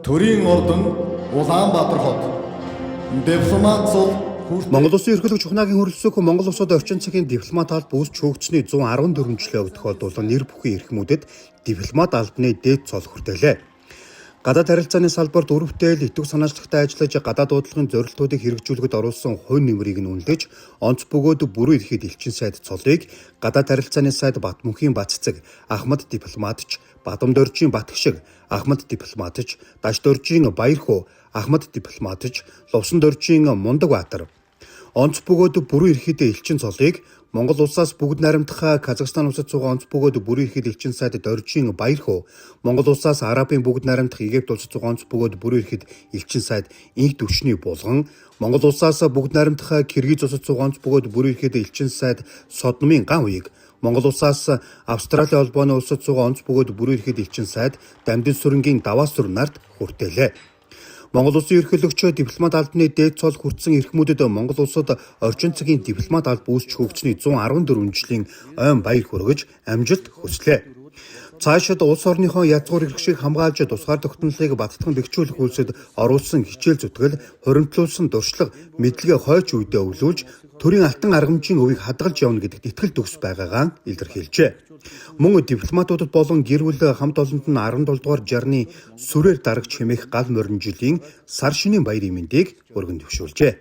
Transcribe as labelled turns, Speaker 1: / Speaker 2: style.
Speaker 1: Төрийн ордон Улаанбаатар хот. Дипломат цул
Speaker 2: Монгол Улсын ерөнхийлөгч Ухнагийн хөрөлсөх Монгол Улсад орчин цагийн дипломат алба үүсч хөөгцсөний 114 жилийн тохиолдуулан нэр бүхэн эрхмүүдэд дипломат албаны дээд цол хүртээлээ. Гадаад харилцааны салбарт өрөвтэй идэвх санаачлагтай ажиллаж гадаад дуудлагын зорилтуудыг хэрэгжүүлэхэд оруулсан хувь нэмрийг нь үнэлж, онц бөгөөд бүрэн эрхэд элчин сайд цолыг гадаад харилцааны сайд Батмөнхийн Баццэг, Ахмад дипломатч, Бадам доржийн Батгшиг, Ахмад дипломатч, Даш доржийн Баярхуу, Ахмад дипломатч, Лувсан доржийн Мундагбаатар. Онц бөгөөд бүрэн эрхэд элчин цолыг Монгол улсаас бүгд найрамдах Казахстан улсад суугаа онц бөгөөд бүрэн эрхэд элчин сайд доржийн Баярхуу, Монгол улсаас Арабын бүгд найрамдах Египт улсад суугаа онц бөгөөд бүрэн эрхэд элчин сайд Инх Төвчний Булган, Монгол улсаас бүгд найрамдах Киргиз улсад суугаа онц бөгөөд бүрэн эрхэд элчин сайд Содномын Ган Уяг, Монгол улсаас Австрали холбооны улсад суугаа онц бөгөөд бүрэн эрхэд элчин сайд Дамдын сүрэнгийн Даваасүр нарт хүртээлээ. Монгол Улсын ерөнхийлөгч дипломат албаны дээд цол хүртсэн эрхмүүдэд Монгол улсад орчин цагийн дипломат алба үүсч хөөгцсөний 114 жилийн ойн баяр хүргэж амжилт хүслээ. Цаашид улс орныхоо язгуур эрх шиг хамгаалж тусгаар тогтнолыг баттган бэхжүүлэх үйлсэд оруулсан хичээл зүтгэл, хуримтлуулсан дуршлаг, мэдлэгээ хойч үедээ өвлүүлж, төрийн алтан аргамжийн өвийг хадгалж явна гэдэгт итгэл төгс байгаагаа илэрхийлжээ. Мөн дипломатуудад болон гэр бүл хамт олонд нь 17 дугаар жарны сүрээр дарагч хэмээх гал морин жилийн сар шинийн баярын мэндийг өргөн дэвшүүлжээ.